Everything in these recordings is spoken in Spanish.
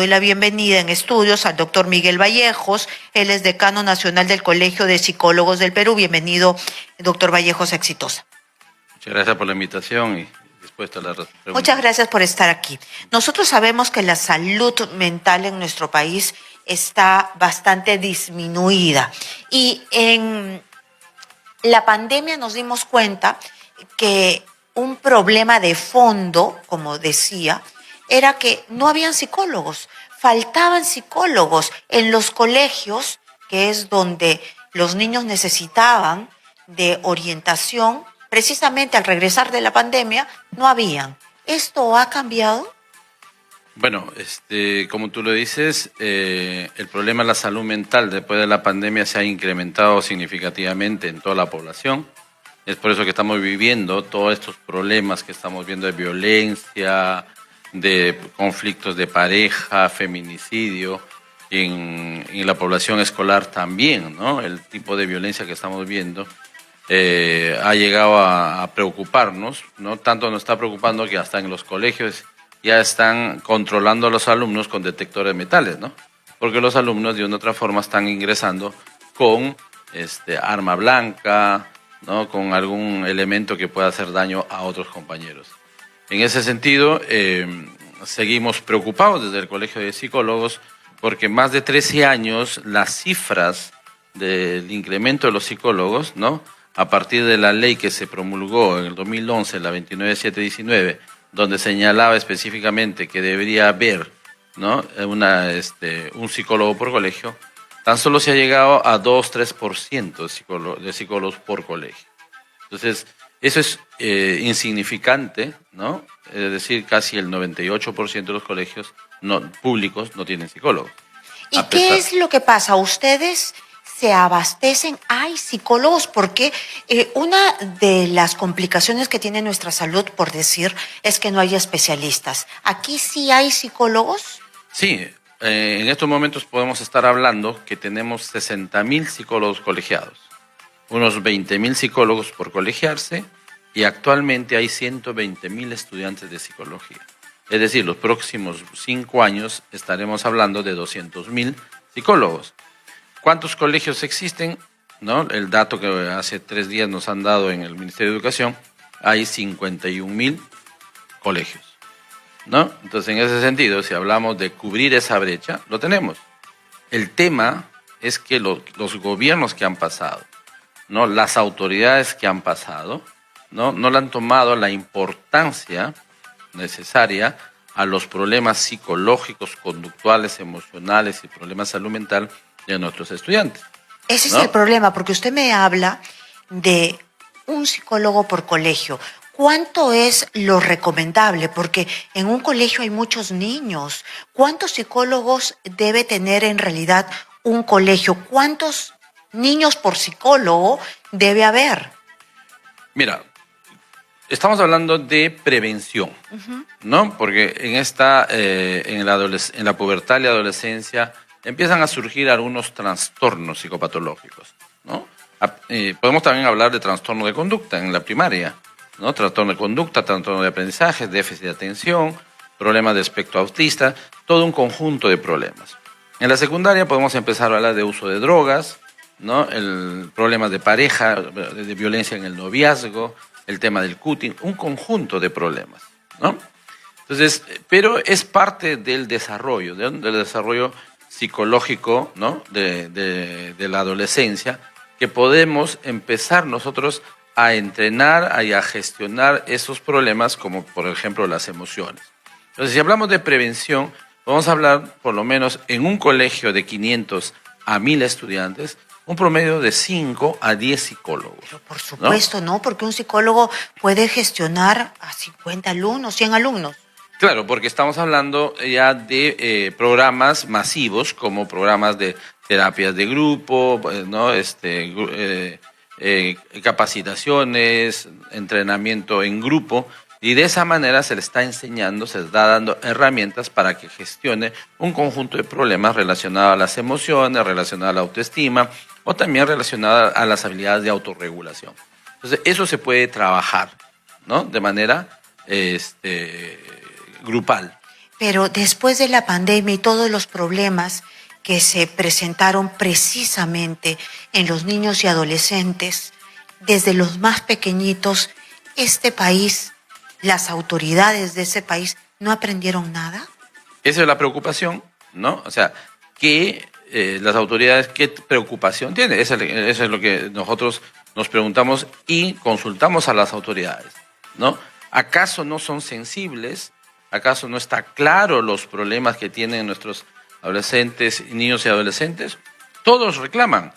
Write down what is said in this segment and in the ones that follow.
la bienvenida en estudios al doctor Miguel Vallejos. Él es decano nacional del Colegio de Psicólogos del Perú. Bienvenido, doctor Vallejos, exitosa. Muchas gracias por la invitación y dispuesto a la pregunta. Muchas gracias por estar aquí. Nosotros sabemos que la salud mental en nuestro país está bastante disminuida y en la pandemia nos dimos cuenta que un problema de fondo, como decía, era que no habían psicólogos, faltaban psicólogos en los colegios, que es donde los niños necesitaban de orientación. Precisamente al regresar de la pandemia no habían. ¿Esto ha cambiado? Bueno, como tú lo dices, el problema de la salud mental después de la pandemia se ha incrementado significativamente en toda la población. Es por eso que estamos viviendo todos estos problemas que estamos viendo de violencia, de conflictos de pareja, feminicidio, en la población escolar también, ¿no? El tipo de violencia que estamos viendo ha llegado a preocuparnos, ¿no? Tanto nos está preocupando que hasta en los colegios ya están controlando a los alumnos con detectores de metales, ¿no? Porque los alumnos de una u otra forma están ingresando con arma blanca, ¿no? Con algún elemento que pueda hacer daño a otros compañeros. En ese sentido, seguimos preocupados desde el Colegio de Psicólogos porque más de 13 años las cifras del incremento de los psicólogos, ¿no? A partir de la ley que se promulgó en el 2011, la 29719, donde señalaba específicamente que debería haber, ¿no? un psicólogo por colegio, tan solo se ha llegado a 2-3% de psicólogos por colegio. Entonces, eso es insignificante, ¿no? Es decir, casi el 98% de los colegios públicos no tienen psicólogos. ¿Y qué es lo que pasa? ¿Ustedes se abastecen? ¿Hay psicólogos? Porque una de las complicaciones que tiene nuestra salud, por decir, es que no hay especialistas. ¿Aquí sí hay psicólogos? Sí, en estos momentos podemos estar hablando que tenemos 60.000 psicólogos colegiados, unos 20.000 psicólogos por colegiarse y actualmente hay 120.000 estudiantes de psicología. Es decir, los próximos 5 años estaremos hablando de 200.000 psicólogos. ¿Cuántos colegios existen? ¿No? El dato que hace 3 días nos han dado en el Ministerio de Educación, hay 51.000 colegios, ¿no? Entonces, en ese sentido, si hablamos de cubrir esa brecha, lo tenemos. El tema es que los gobiernos que han pasado, ¿no? Las autoridades que han pasado, no le han tomado la importancia necesaria a los problemas psicológicos, conductuales, emocionales y problemas de salud mental de nuestros estudiantes. Ese es el problema, porque usted me habla de un psicólogo por colegio. ¿Cuánto es lo recomendable? Porque en un colegio hay muchos niños. ¿Cuántos psicólogos debe tener en realidad un colegio? ¿Cuántos niños por psicólogo debe haber? Mira, estamos hablando de prevención, ¿no? Porque en la pubertad y la adolescencia empiezan a surgir algunos trastornos psicopatológicos, ¿no? Podemos también hablar de trastorno de conducta en la primaria, ¿no? Trastorno de conducta, trastorno de aprendizaje, déficit de atención, problemas de espectro autista, todo un conjunto de problemas. En la secundaria podemos empezar a hablar de uso de drogas, ¿no? El problema de pareja, de violencia en el noviazgo, el tema del cutting, un conjunto de problemas, ¿no? Entonces, pero es parte del desarrollo psicológico, ¿no? de la adolescencia, que podemos empezar nosotros a entrenar y a gestionar esos problemas, como por ejemplo las emociones. Entonces, si hablamos de prevención, vamos a hablar por lo menos en un colegio de 500 a 1.000 estudiantes, un promedio de 5 a 10 psicólogos. Pero por supuesto, ¿no? Porque un psicólogo puede gestionar a 50 alumnos, 100 alumnos. Claro, porque estamos hablando ya de programas masivos, como programas de terapias de grupo, ¿no? Capacitaciones, entrenamiento en grupo, y de esa manera se le está enseñando, se le está dando herramientas para que gestione un conjunto de problemas relacionados a las emociones, relacionados a la autoestima o también relacionados a las habilidades de autorregulación. Entonces, eso se puede trabajar, ¿no? De manera grupal. Pero después de la pandemia y todos los problemas que se presentaron precisamente en los niños y adolescentes, desde los más pequeñitos, este país, las autoridades de ese país, ¿no aprendieron nada? Esa es la preocupación, ¿no? O sea, que las autoridades, ¿qué preocupación tienen? Eso es lo que nosotros nos preguntamos y consultamos a las autoridades, ¿no? ¿Acaso no son sensibles? ¿Acaso no está claro los problemas que tienen nuestros adolescentes, niños y adolescentes? Todos reclaman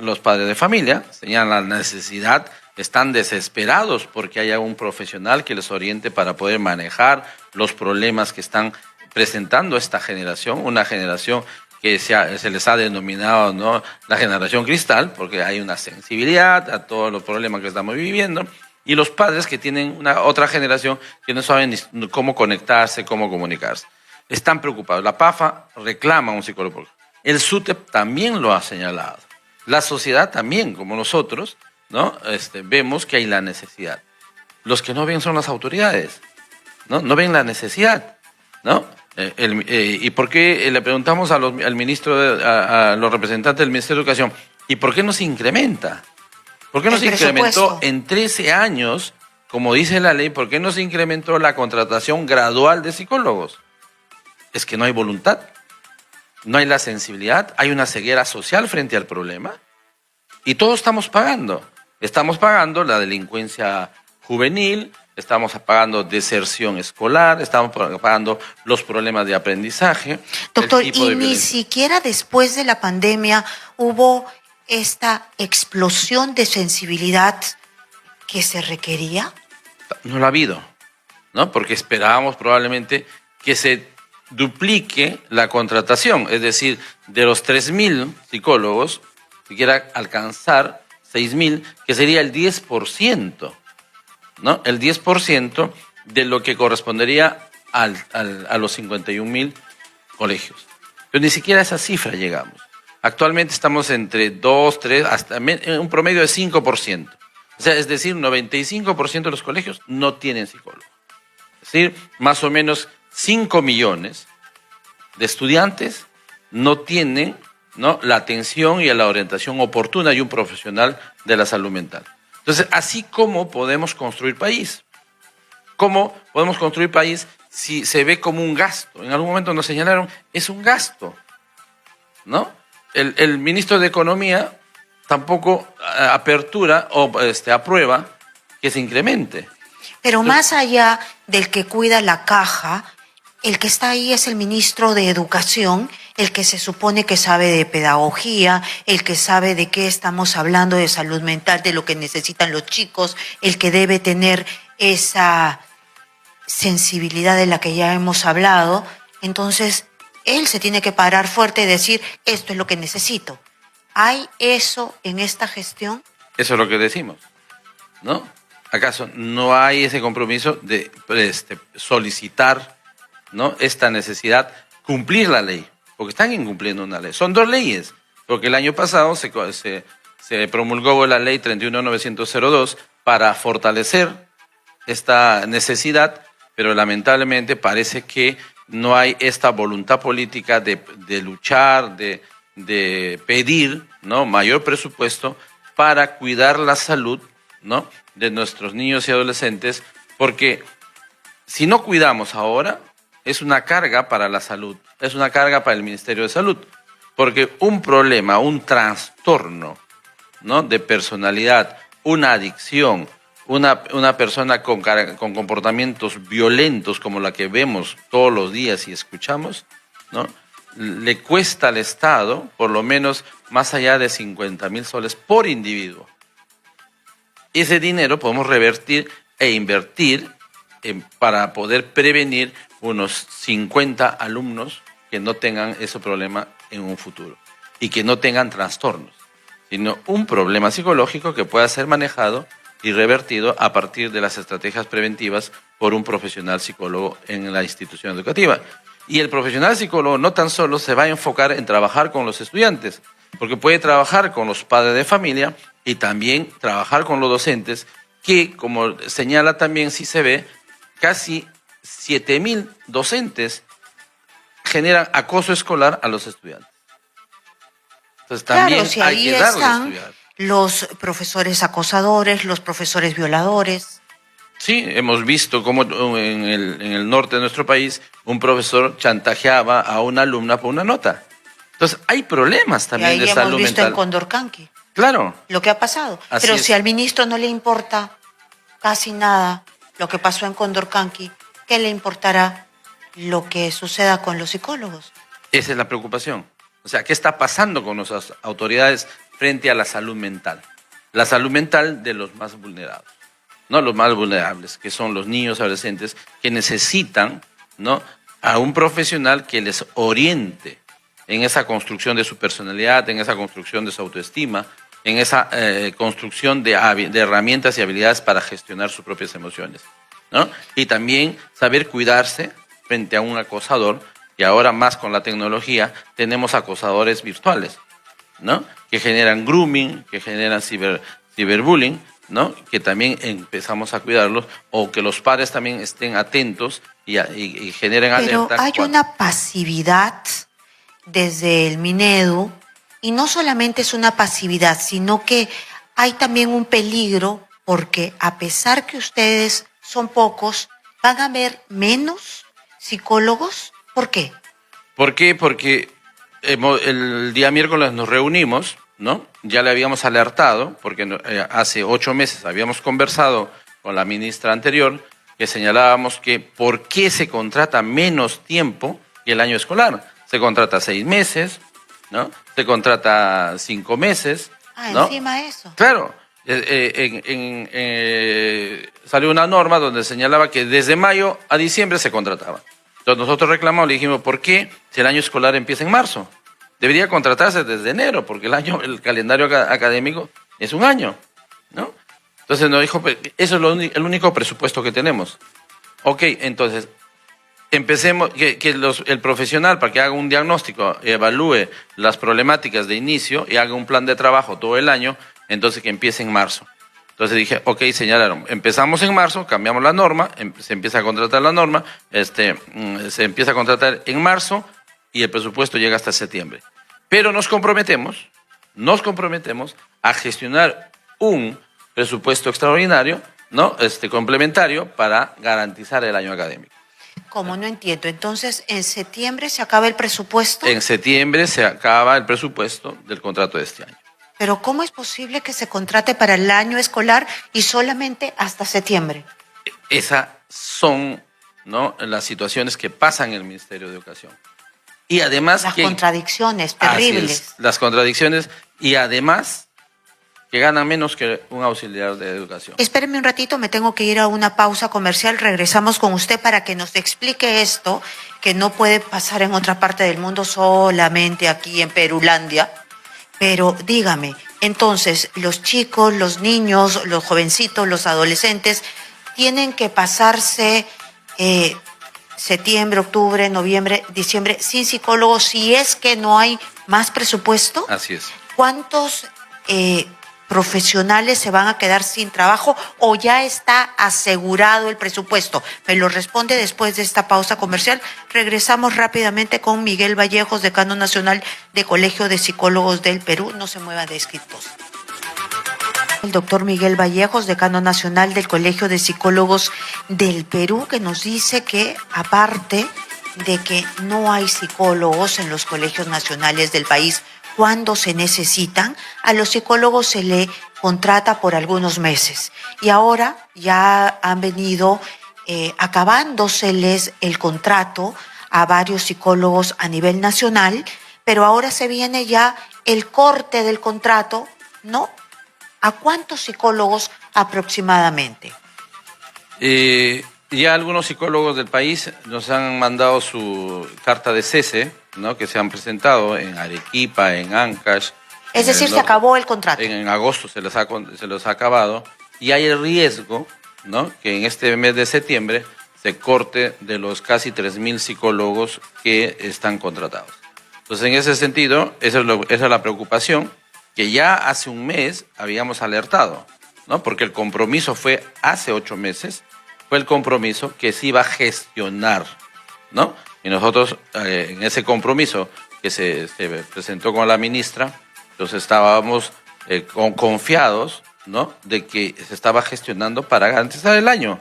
los padres de familia, señalan la necesidad, están desesperados porque haya un profesional que les oriente para poder manejar los problemas que están presentando esta generación, una generación que se les ha denominado, ¿no?, la generación cristal, porque hay una sensibilidad a todos los problemas que estamos viviendo, y los padres que tienen una otra generación que no saben ni cómo conectarse, cómo comunicarse. Están preocupados. La PAFA reclama a un psicólogo. El SUTEP también lo ha señalado. La sociedad también, como nosotros, ¿no?, vemos que hay la necesidad. Los que no ven son las autoridades, ¿no? No ven la necesidad, ¿no? ¿Y por qué le preguntamos al ministro, a los representantes del Ministerio de Educación, ¿y por qué no se incrementa? ¿Por qué no se incrementó en 13 años, como dice la ley, por qué no se incrementó la contratación gradual de psicólogos? Es que no hay voluntad, no hay la sensibilidad, hay una ceguera social frente al problema y todos estamos pagando. Estamos pagando la delincuencia juvenil, estamos pagando deserción escolar, estamos pagando los problemas de aprendizaje. Doctor, ¿y ni siquiera después de la pandemia hubo esta explosión de sensibilidad que se requería? No la ha habido, ¿no? Porque esperábamos probablemente que se duplique la contratación, es decir, de los 3.000 psicólogos, si quiera alcanzar 6.000, que sería el 10%, ¿no? El 10% de lo que correspondería a los 51.000 colegios. Pero ni siquiera a esa cifra llegamos. Actualmente estamos entre 2, 3, hasta un promedio de 5%. O sea, es decir, 95% de los colegios no tienen psicólogo. Es decir, más o menos 5 millones de estudiantes no tienen, ¿no?, la atención y la orientación oportuna de un profesional de la salud mental. Entonces, así como podemos construir país. ¿Cómo podemos construir país si se ve como un gasto? En algún momento nos señalaron, es un gasto, ¿no? El ministro de Economía tampoco apertura o aprueba que se incremente. Pero más allá del que cuida la caja, el que está ahí es el ministro de Educación, el que se supone que sabe de pedagogía, el que sabe de qué estamos hablando, de salud mental, de lo que necesitan los chicos, el que debe tener esa sensibilidad de la que ya hemos hablado. Entonces, él se tiene que parar fuerte y decir, esto es lo que necesito. ¿Hay eso en esta gestión? Eso es lo que decimos, ¿no? ¿Acaso no hay ese compromiso de solicitar, ¿no?, esta necesidad, cumplir la ley? Porque están incumpliendo una ley. Son 2 leyes, porque el año pasado se promulgó la ley 31.902 para fortalecer esta necesidad, pero lamentablemente parece que no hay esta voluntad política de luchar, de pedir, ¿no?, mayor presupuesto para cuidar la salud, ¿no?, de nuestros niños y adolescentes, porque si no cuidamos ahora, es una carga para la salud, es una carga para el Ministerio de Salud, porque un problema, un trastorno, ¿no?, de personalidad, una adicción, una persona con comportamientos violentos como la que vemos todos los días y escuchamos, ¿no?, le cuesta al Estado por lo menos más allá de 50.000 soles por individuo. Ese dinero podemos revertir e invertir para poder prevenir unos 50 alumnos que no tengan ese problema en un futuro y que no tengan trastornos, sino un problema psicológico que pueda ser manejado y revertido a partir de las estrategias preventivas por un profesional psicólogo en la institución educativa. Y el profesional psicólogo no tan solo se va a enfocar en trabajar con los estudiantes, porque puede trabajar con los padres de familia y también trabajar con los docentes, que, como señala también, si se ve, casi 7.000 docentes generan acoso escolar a los estudiantes. Entonces también Claro, si hay ahí que darle a están estudiar. los profesores acosadores, los profesores violadores. Sí, hemos visto cómo en el norte de nuestro país un profesor chantajeaba a una alumna por una nota. Entonces hay problemas Y también ahí de hemos salud visto en mental. Condorcanqui Claro, lo que ha pasado. así Pero es. si al ministro no le importa casi nada lo que pasó en Condorcanqui, ¿qué le importará lo que suceda con los psicólogos? Esa es la preocupación. O sea, ¿qué está pasando con nuestras autoridades frente a la salud mental? La salud mental de los más vulnerados, ¿no? Los más vulnerables, que son los niños, adolescentes, que necesitan, ¿no?, a un profesional que les oriente en esa construcción de su personalidad, en esa construcción de su autoestima, en esa construcción de herramientas y habilidades para gestionar sus propias emociones, ¿no? Y también saber cuidarse frente a un acosador, y ahora más con la tecnología tenemos acosadores virtuales, ¿no?, que generan grooming, que generan ciberbullying, ¿no?, que también empezamos a cuidarlos, o que los padres también estén atentos y generen Pero alerta. hay una pasividad desde el Minedu, y no solamente es una pasividad, sino que hay también un peligro, porque a pesar que ustedes son pocos, van a haber menos psicólogos. ¿Por qué? ¿Por qué? Porque el día miércoles nos reunimos, ¿no? Ya le habíamos alertado, porque hace 8 meses habíamos conversado con la ministra anterior, que señalábamos que por qué se contrata menos tiempo que el año escolar. Se contrata 6 meses, ¿no? Se contrata 5 meses, ¿no? Encima eso. Claro. Salió una norma donde señalaba que desde mayo a diciembre se contrataba. Entonces nosotros reclamamos, le dijimos, ¿por qué si el año escolar empieza en marzo? Debería contratarse desde enero, porque el calendario académico es un año, ¿no? Entonces nos dijo, pues, eso es el único presupuesto que tenemos. Ok, entonces, empecemos, el profesional, para que haga un diagnóstico, evalúe las problemáticas de inicio y haga un plan de trabajo todo el año, entonces que empiece en marzo. Entonces dije, ok, señalaron, empezamos en marzo, cambiamos la norma, se empieza a contratar la norma, se empieza a contratar en marzo y el presupuesto llega hasta septiembre. Pero nos comprometemos a gestionar un presupuesto extraordinario, ¿no?, complementario, para garantizar el año académico. ¿Cómo? No entiendo. Entonces, ¿en septiembre se acaba el presupuesto? En septiembre se acaba el presupuesto del contrato de este año. Pero ¿cómo es posible que se contrate para el año escolar y solamente hasta septiembre? Esas son, ¿no?, las situaciones que pasan en el Ministerio de Educación. Y además las contradicciones terribles. Las contradicciones, y además que ganan menos que un auxiliar de educación. Espérenme un ratito, me tengo que ir a una pausa comercial. Regresamos con usted para que nos explique esto, que no puede pasar en otra parte del mundo, solamente aquí en Perulandia. Pero dígame, entonces, los chicos, los niños, los jovencitos, los adolescentes, tienen que pasarse septiembre, octubre, noviembre, diciembre sin psicólogos, si es que no hay más presupuesto. Así es. ¿Cuántos profesionales se van a quedar sin trabajo o ya está asegurado el presupuesto? Me lo responde después de esta pausa comercial. Regresamos rápidamente con Miguel Vallejos, decano nacional de Colegio de Psicólogos del Perú. No se mueva de escritos. El doctor Miguel Vallejos, decano nacional del Colegio de Psicólogos del Perú, que nos dice que, aparte de que no hay psicólogos en los colegios nacionales del país cuando se necesitan, a los psicólogos se le contrata por algunos meses. Y ahora ya han venido acabándoseles el contrato a varios psicólogos a nivel nacional, pero ahora se viene ya el corte del contrato, ¿no? ¿A cuántos psicólogos aproximadamente? Ya algunos psicólogos del país nos han mandado su carta de cese, ¿no?, que se han presentado en Arequipa, en Ancash. Es decir, se acabó el contrato. En agosto se los ha acabado, y hay el riesgo, ¿no?, que en este mes de septiembre se corte de los casi 3.000 psicólogos que están contratados. Entonces, en ese sentido, esa es la preocupación que ya hace un mes habíamos alertado, ¿no?, porque el compromiso fue hace 8 meses, fue el compromiso que se iba a gestionar, ¿no? Y nosotros, en ese compromiso que se presentó con la ministra, entonces estábamos confiados, ¿no?, de que se estaba gestionando para garantizar el año.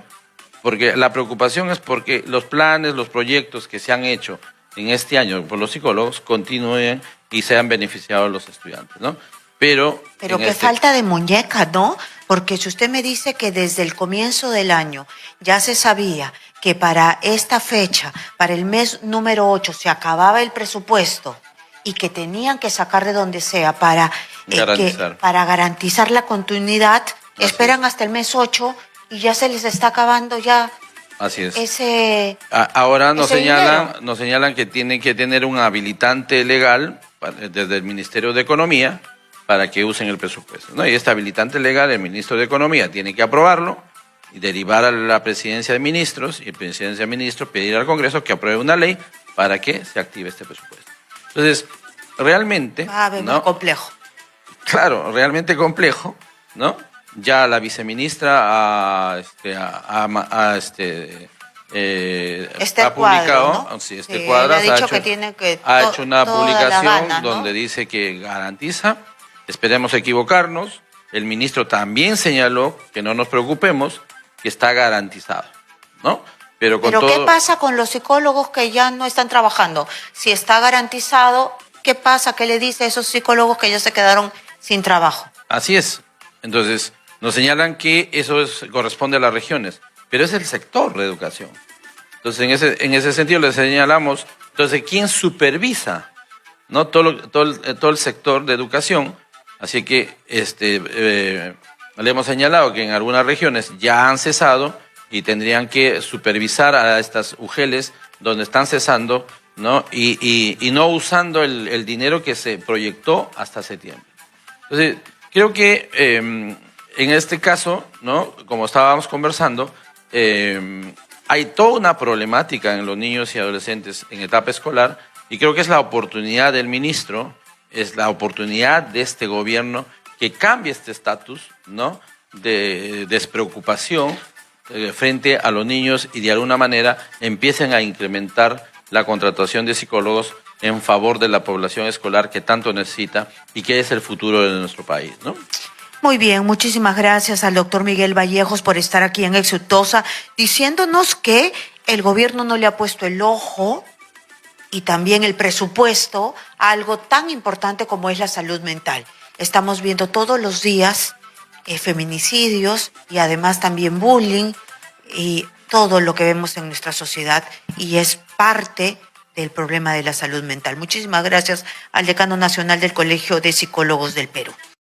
Porque la preocupación es porque los planes, los proyectos que se han hecho en este año por los psicólogos continúen y sean beneficiados los estudiantes, ¿no? Pero qué falta de muñeca, ¿no? Porque si usted me dice que desde el comienzo del año ya se sabía que para esta fecha, para el mes número 8, se acababa el presupuesto y que tenían que sacar de donde sea para garantizar la continuidad, esperan hasta el mes 8 y ya se les está acabando ya. Así es. Ahora nos señalan que tienen que tener un habilitante legal desde el Ministerio de Economía para que usen el presupuesto, ¿no? Y este habilitante legal, el ministro de Economía tiene que aprobarlo y derivar a la presidencia de ministros, y la presidencia de ministros pedir al Congreso que apruebe una ley para que se active este presupuesto. Entonces, realmente... muy complejo. Claro, realmente complejo, ¿no? Ya la viceministra ha publicado, ¿no? Sí, Cuadras ha hecho una publicación Habana, ¿no?, donde dice que garantiza. Esperemos equivocarnos. El ministro también señaló que no nos preocupemos, que está garantizado, ¿no? Pero ¿qué pasa con los psicólogos que ya no están trabajando? Si está garantizado, ¿qué pasa? ¿Qué le dice a esos psicólogos que ya se quedaron sin trabajo? Así es. Entonces, nos señalan que eso corresponde a las regiones, pero es el sector de educación. Entonces, en ese sentido le señalamos, entonces, ¿quién supervisa, no todo el sector de educación? Así que le hemos señalado que en algunas regiones ya han cesado y tendrían que supervisar a estas UGELes donde están cesando, ¿no? Y no usando el dinero que se proyectó hasta septiembre. Entonces, creo que en este caso, ¿no?, como estábamos conversando, hay toda una problemática en los niños y adolescentes en etapa escolar, y creo que es la oportunidad del ministro, es la oportunidad de este gobierno que cambie este estatus, ¿no?, de despreocupación frente a los niños y de alguna manera empiecen a incrementar la contratación de psicólogos en favor de la población escolar que tanto necesita y que es el futuro de nuestro país, ¿no? Muy bien, muchísimas gracias al doctor Miguel Vallejos por estar aquí en Exitosa, diciéndonos que el gobierno no le ha puesto el ojo y también el presupuesto a algo tan importante como es la salud mental. Estamos viendo todos los días feminicidios y además también bullying y todo lo que vemos en nuestra sociedad, y es parte del problema de la salud mental. Muchísimas gracias al decano nacional del Colegio de Psicólogos del Perú.